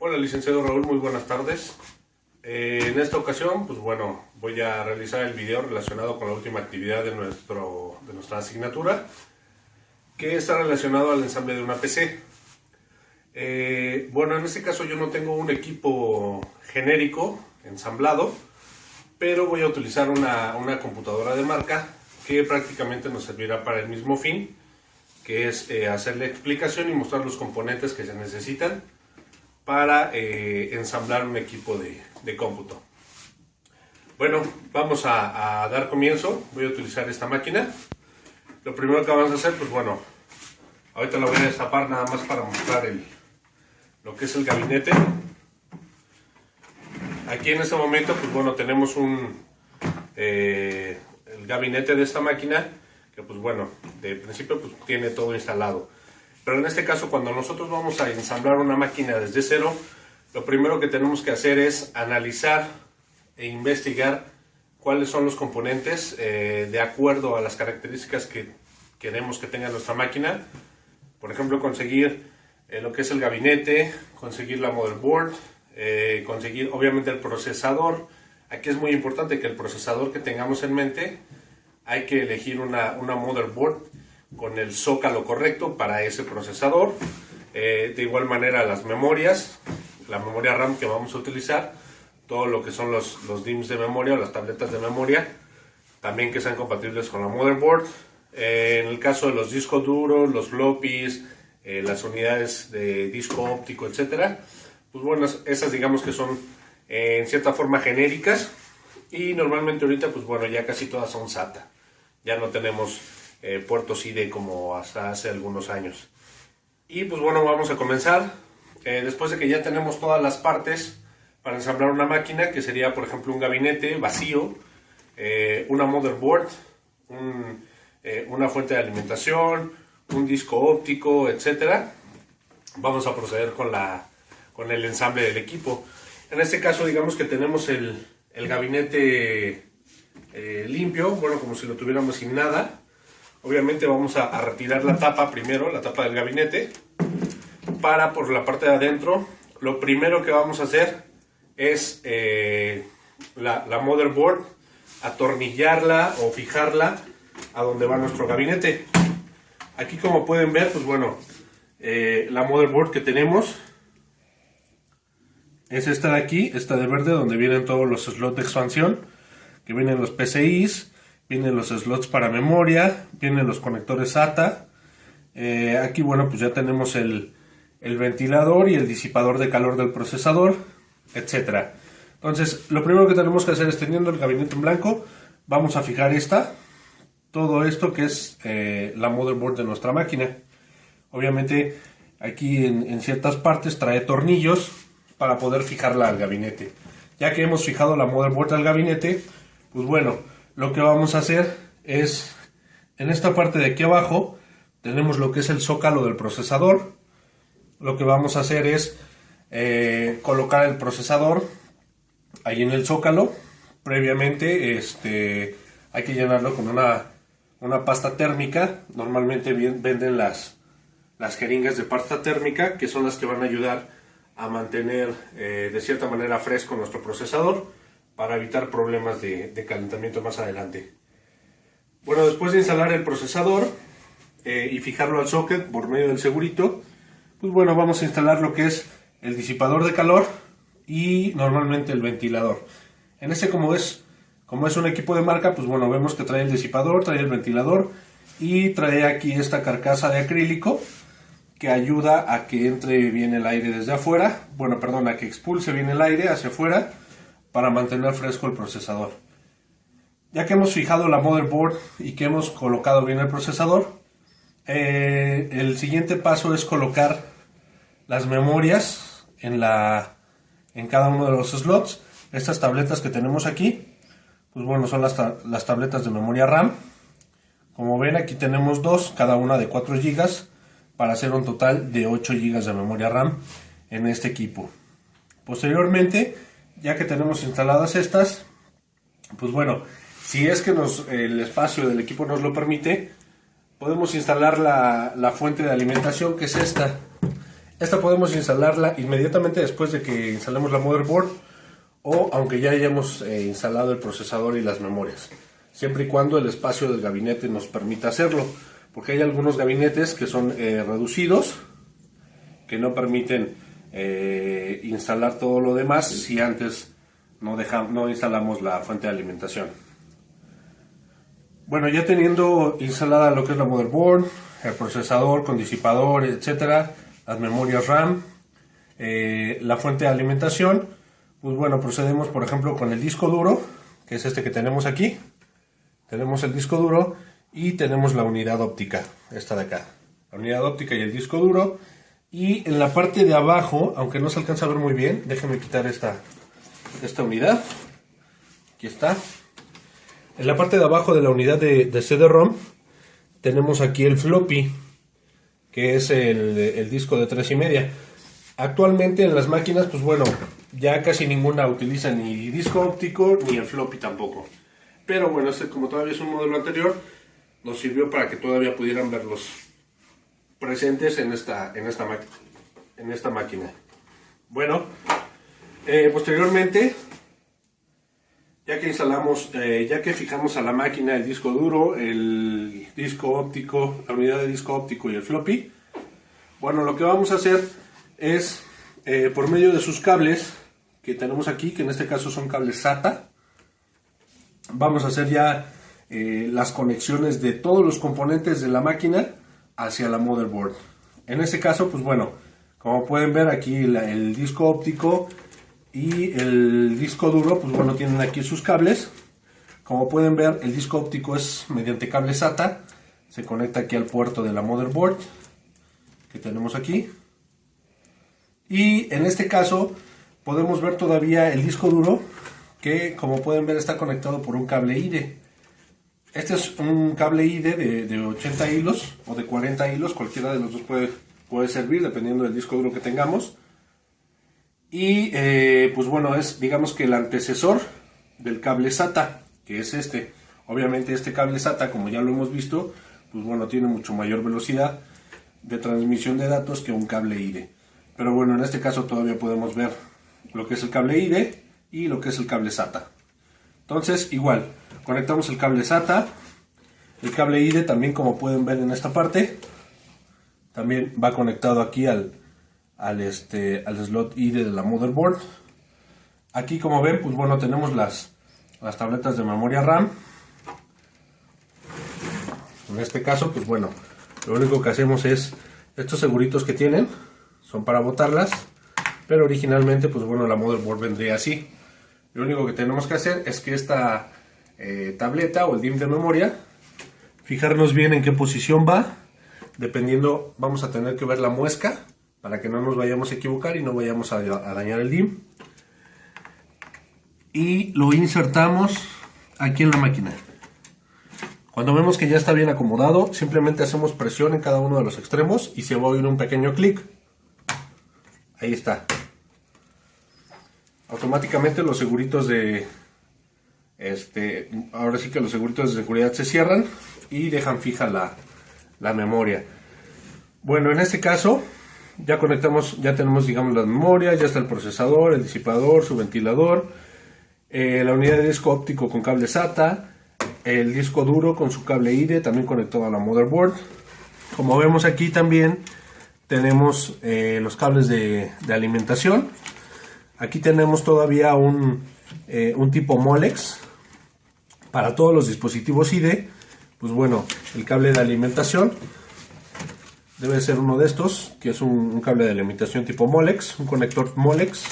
Hola, licenciado Raúl, muy buenas tardes. En esta ocasión, pues bueno, voy a realizar el video relacionado con la última actividad de nuestra asignatura, que está relacionado al ensamble de una PC. Bueno, en este caso yo no tengo un equipo genérico ensamblado, pero voy a utilizar una computadora de marca que prácticamente nos servirá para el mismo fin, que es hacer la explicación y mostrar los componentes que se necesitan para ensamblar un equipo de cómputo. Bueno, vamos a dar comienzo. Voy a utilizar esta máquina. Lo primero que vamos a hacer, pues bueno, ahorita la voy a destapar nada más para mostrar lo que es el gabinete. Aquí en este momento, pues bueno, tenemos el gabinete de esta máquina, que pues bueno, de principio pues tiene todo instalado. Pero en este caso, cuando nosotros vamos a ensamblar una máquina desde cero, lo primero que tenemos que hacer es analizar e investigar cuáles son los componentes de acuerdo a las características que queremos que tenga nuestra máquina. Por ejemplo, conseguir lo que es el gabinete, conseguir la motherboard, conseguir obviamente el procesador. Aquí es muy importante que el procesador que tengamos en mente, hay que elegir una motherboard con el zócalo correcto para ese procesador. De igual manera las memorias, la memoria RAM que vamos a utilizar, todo lo que son los DIMMs de memoria o las tabletas de memoria, también que sean compatibles con la motherboard. En el caso de los discos duros, los floppies, las unidades de disco óptico, etcétera, pues bueno, esas digamos que son en cierta forma genéricas, y normalmente ahorita pues bueno, ya casi todas son SATA, ya no tenemos puertos ID como hasta hace algunos años. Y pues bueno, vamos a comenzar. Después de que ya tenemos todas las partes para ensamblar una máquina, que sería por ejemplo un gabinete vacío, una motherboard, una fuente de alimentación, un disco óptico, etcétera, vamos a proceder con el ensamble del equipo. En este caso digamos que tenemos el gabinete limpio, bueno, como si lo tuviéramos sin nada. Obviamente vamos a retirar la tapa primero, la tapa del gabinete, para por la parte de adentro. Lo primero que vamos a hacer es la motherboard, atornillarla o fijarla a donde va nuestro gabinete. Aquí, como pueden ver, pues bueno, la motherboard que tenemos es esta de aquí, esta de verde, donde vienen todos los slots de expansión, que vienen los PCIs, vienen los slots para memoria, vienen los conectores SATA. Aquí, bueno, pues ya tenemos el ventilador y el disipador de calor del procesador, etcétera. Entonces, lo primero que tenemos que hacer es, teniendo el gabinete en blanco, vamos a fijar todo esto que es la motherboard de nuestra máquina. Obviamente, aquí en ciertas partes trae tornillos para poder fijarla al gabinete. Ya que hemos fijado la motherboard al gabinete, pues bueno, lo que vamos a hacer es, en esta parte de aquí abajo, tenemos lo que es el zócalo del procesador. Lo que vamos a hacer es colocar el procesador ahí en el zócalo. Previamente hay que llenarlo con una pasta térmica. Normalmente venden las jeringas de pasta térmica, que son las que van a ayudar a mantener de cierta manera fresco nuestro procesador, para evitar problemas de calentamiento más adelante. Bueno, después de instalar el procesador y fijarlo al socket por medio del segurito, pues bueno, vamos a instalar lo que es el disipador de calor y normalmente el ventilador. En como es un equipo de marca, pues bueno, vemos que trae el disipador, trae el ventilador y trae aquí esta carcasa de acrílico que ayuda a que entre bien el aire desde afuera, bueno, perdón, a que expulse bien el aire hacia afuera, para mantener fresco el procesador. Ya que hemos fijado la motherboard y que hemos colocado bien el procesador, el siguiente paso es colocar las memorias en cada uno de los slots. Estas tabletas que tenemos aquí, pues bueno, son las tabletas de memoria RAM. Como ven, aquí tenemos dos, cada una de 4 GB, para hacer un total de 8 GB de memoria RAM en este equipo. Posteriormente, ya que tenemos instaladas estas, pues bueno, si es que el espacio del equipo nos lo permite, podemos instalar la fuente de alimentación, que es esta. Esta podemos instalarla inmediatamente después de que instalemos la motherboard o aunque ya hayamos instalado el procesador y las memorias, siempre y cuando el espacio del gabinete nos permita hacerlo, porque hay algunos gabinetes que son reducidos, que no permiten instalar todo lo demás si antes no instalamos la fuente de alimentación. Bueno, ya teniendo instalada lo que es la motherboard, el procesador con disipador, etcétera, las memorias RAM, la fuente de alimentación, pues bueno, procedemos por ejemplo con el disco duro, que es este que tenemos aquí. Tenemos el disco duro y tenemos la unidad óptica, esta de acá, la unidad óptica y el disco duro. Y en la parte de abajo, aunque no se alcanza a ver muy bien, déjenme quitar esta unidad. Aquí está. En la parte de abajo de la unidad de CD-ROM tenemos aquí el floppy, que es el disco de 3,5. Actualmente en las máquinas, pues bueno, ya casi ninguna utiliza ni disco óptico ni el floppy tampoco. Pero bueno, como todavía es un modelo anterior, nos sirvió para que todavía pudieran verlos presentes en esta máquina. Bueno, posteriormente, ya que fijamos a la máquina el disco duro, el disco óptico, la unidad de disco óptico y el floppy, bueno, lo que vamos a hacer es, por medio de sus cables que tenemos aquí, que en este caso son cables SATA, vamos a hacer ya las conexiones de todos los componentes de la máquina hacia la motherboard. En este caso, pues bueno, como pueden ver aquí el disco óptico y el disco duro, pues bueno, tienen aquí sus cables. Como pueden ver, el disco óptico es mediante cable SATA, se conecta aquí al puerto de la motherboard que tenemos aquí. Y en este caso podemos ver todavía el disco duro, que como pueden ver está conectado por un cable IDE. Este es un cable IDE de 80 hilos o de 40 hilos, cualquiera de los dos puede servir dependiendo del disco duro que tengamos. Y pues bueno, es digamos que el antecesor del cable SATA, que es este. Obviamente este cable SATA, como ya lo hemos visto, pues bueno, tiene mucho mayor velocidad de transmisión de datos que un cable IDE. Pero bueno, en este caso todavía podemos ver lo que es el cable IDE y lo que es el cable SATA. Entonces, igual, conectamos el cable SATA, el cable IDE también, como pueden ver en esta parte, también va conectado aquí al slot IDE de la motherboard. Aquí, como ven, pues bueno, tenemos las tabletas de memoria RAM. En este caso, pues bueno, lo único que hacemos es, estos seguritos que tienen son para botarlas, pero originalmente, pues bueno, la motherboard vendría así. Lo único que tenemos que hacer es que esta tableta o el DIMM de memoria, fijarnos bien en qué posición va. Dependiendo, vamos a tener que ver la muesca para que no nos vayamos a equivocar y no vayamos a dañar el DIMM. Y lo insertamos aquí en la máquina. Cuando vemos que ya está bien acomodado, simplemente hacemos presión en cada uno de los extremos y se va a oír un pequeño clic. Ahí está. Automáticamente los seguritos ahora sí que los seguritos de seguridad se cierran y dejan fija la memoria. Bueno, en este caso ya tenemos digamos la memoria, ya está el procesador, el disipador, su ventilador, la unidad de disco óptico con cable SATA, el disco duro con su cable IDE también conectado a la motherboard. Como vemos aquí también tenemos los cables de alimentación. Aquí tenemos todavía un tipo Molex para todos los dispositivos IDE. Pues bueno, el cable de alimentación debe ser uno de estos, que es un cable de alimentación tipo Molex, un conector Molex.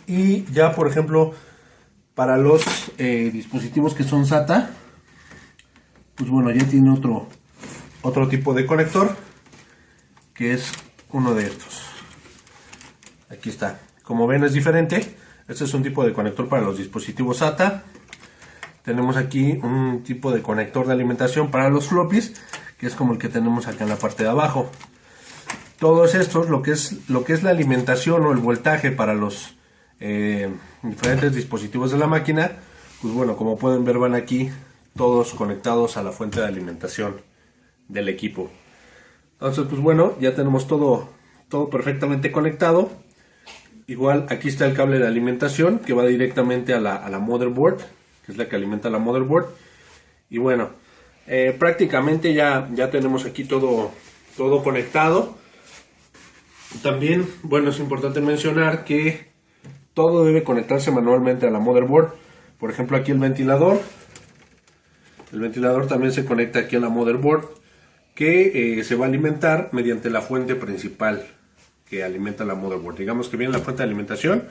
Y ya, por ejemplo, para los dispositivos que son SATA, pues bueno, ya tiene otro tipo de conector, que es uno de estos. Aquí está. Como ven, es diferente. Este es un tipo de conector para los dispositivos SATA. Tenemos aquí un tipo de conector de alimentación para los floppies, que es como el que tenemos acá en la parte de abajo. Todos estos, lo que es la alimentación o el voltaje para los diferentes dispositivos de la máquina, pues bueno, como pueden ver, van aquí todos conectados a la fuente de alimentación del equipo. Entonces pues bueno, ya tenemos todo perfectamente conectado. Igual aquí está el cable de alimentación que va directamente a la motherboard, que es la que alimenta la motherboard. Y bueno, prácticamente ya tenemos aquí todo conectado. También, bueno, es importante mencionar que todo debe conectarse manualmente a la motherboard. Por ejemplo, aquí el ventilador también se conecta aquí a la motherboard, que se va a alimentar mediante la fuente principal que alimenta la motherboard. Digamos que viene la fuente de alimentación,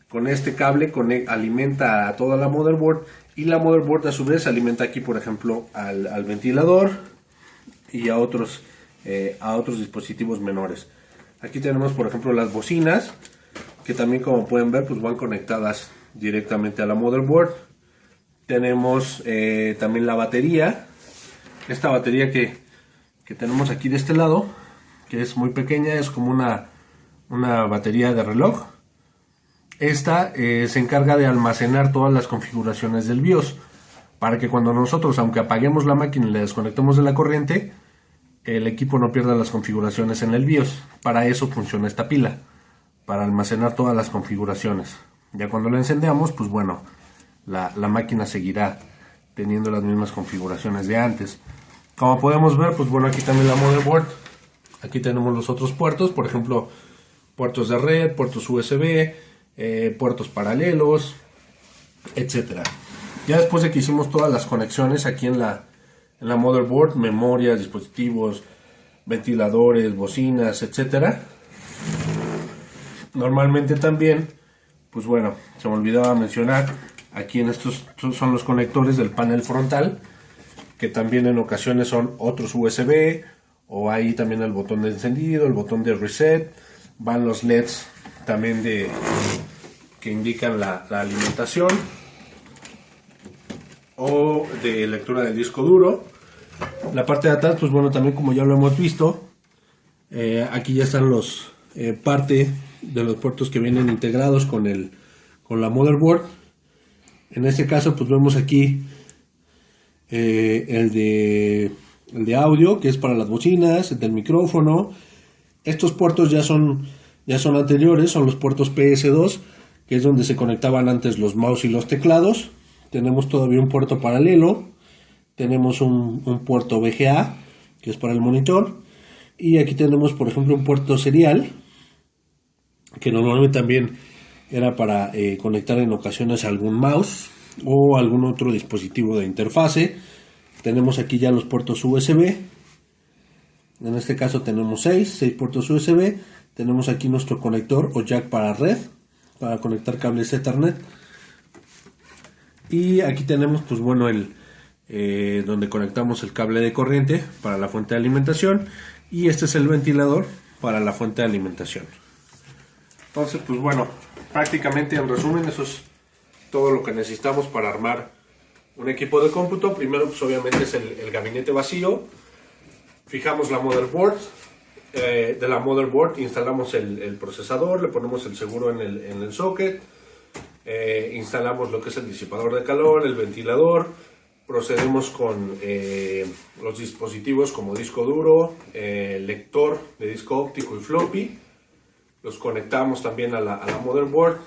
con este cable alimenta a toda la motherboard, y la motherboard a su vez alimenta aquí, por ejemplo, al ventilador y a otros dispositivos menores. Aquí tenemos, por ejemplo, las bocinas, que también, como pueden ver, pues van conectadas directamente a la motherboard. Tenemos también la batería, esta batería que tenemos aquí de este lado, que es muy pequeña, es como una batería de reloj. Esta se encarga de almacenar todas las configuraciones del BIOS, para que cuando nosotros, aunque apaguemos la máquina y la desconectemos de la corriente, el equipo no pierda las configuraciones en el BIOS. Para eso funciona esta pila, para almacenar todas las configuraciones. Ya cuando la encendamos, pues bueno, la máquina seguirá teniendo las mismas configuraciones de antes. Como podemos ver, pues bueno, aquí también la motherboard. Aquí tenemos los otros puertos, por ejemplo, puertos de red, puertos USB, puertos paralelos, etcétera. Ya después de que hicimos todas las conexiones aquí en la motherboard, memorias, dispositivos, ventiladores, bocinas, etcétera. Normalmente también, pues bueno, se me olvidaba mencionar, aquí en estos son los conectores del panel frontal, que también en ocasiones son otros USB, o ahí también el botón de encendido, el botón de reset, van los LEDs también que indican la alimentación, o de lectura del disco duro. La parte de atrás, pues bueno, también como ya lo hemos visto, aquí ya están parte de los puertos que vienen integrados con la motherboard. En este caso, pues vemos aquí el de audio, que es para las bocinas, el del micrófono. Estos puertos ya son anteriores, son los puertos PS2, que es donde se conectaban antes los mouse y los teclados. Tenemos todavía un puerto paralelo, tenemos un puerto VGA, que es para el monitor, y aquí tenemos, por ejemplo, un puerto serial, que normalmente también era para conectar en ocasiones algún mouse o algún otro dispositivo de interfase. Tenemos aquí ya los puertos USB, en este caso tenemos 6 puertos USB. Tenemos aquí nuestro conector o jack para red, para conectar cables Ethernet. Y aquí tenemos, pues bueno, donde conectamos el cable de corriente para la fuente de alimentación, y este es el ventilador para la fuente de alimentación. Entonces, pues bueno, prácticamente en resumen, eso es todo lo que necesitamos para armar un equipo de cómputo. Primero, pues obviamente es el gabinete vacío. Fijamos la motherboard. De la motherboard instalamos el procesador, le ponemos el seguro en el socket. Instalamos lo que es el disipador de calor, el ventilador. Procedemos con los dispositivos como disco duro, lector de disco óptico y floppy. Los conectamos también a la motherboard.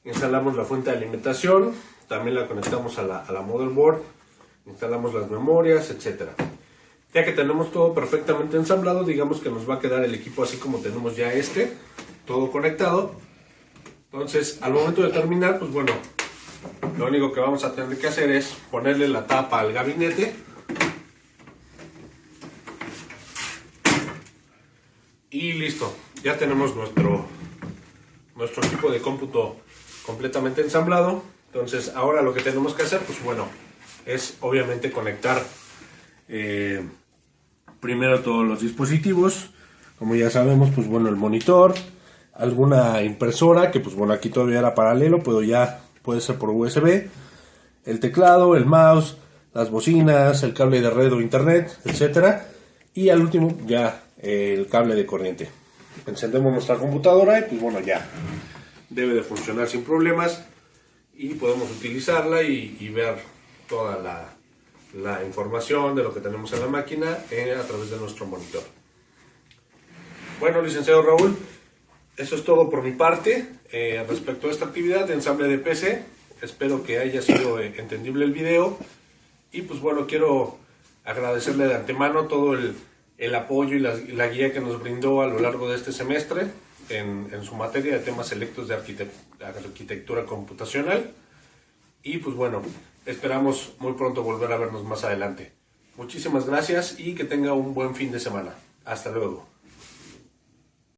Instalamos la fuente de alimentación, también la conectamos a la motherboard. Instalamos las memorias, etcétera. Ya que tenemos todo perfectamente ensamblado, digamos que nos va a quedar el equipo así como tenemos ya todo conectado. Entonces, al momento de terminar, pues bueno, lo único que vamos a tener que hacer es ponerle la tapa al gabinete. Y listo, ya tenemos nuestro equipo de cómputo completamente ensamblado. Entonces, ahora lo que tenemos que hacer, pues bueno, es obviamente conectar primero todos los dispositivos. Como ya sabemos, pues bueno, el monitor, alguna impresora, que pues bueno, aquí todavía era paralelo, pero ya puede ser por USB, el teclado, el mouse, las bocinas, el cable de red o internet, etcétera, y al último ya el cable de corriente. Encendemos nuestra computadora y pues bueno, ya debe de funcionar sin problemas, y podemos utilizarla y ver toda la información de lo que tenemos en la máquina a través de nuestro monitor. Bueno, licenciado Raúl, eso es todo por mi parte respecto a esta actividad de ensamble de PC. Espero que haya sido entendible el video. Y pues bueno, quiero agradecerle de antemano todo el apoyo y la guía que nos brindó a lo largo de este semestre en su materia de temas selectos de arquitectura computacional. Y pues bueno, esperamos muy pronto volver a vernos más adelante. Muchísimas gracias y que tenga un buen fin de semana. Hasta luego.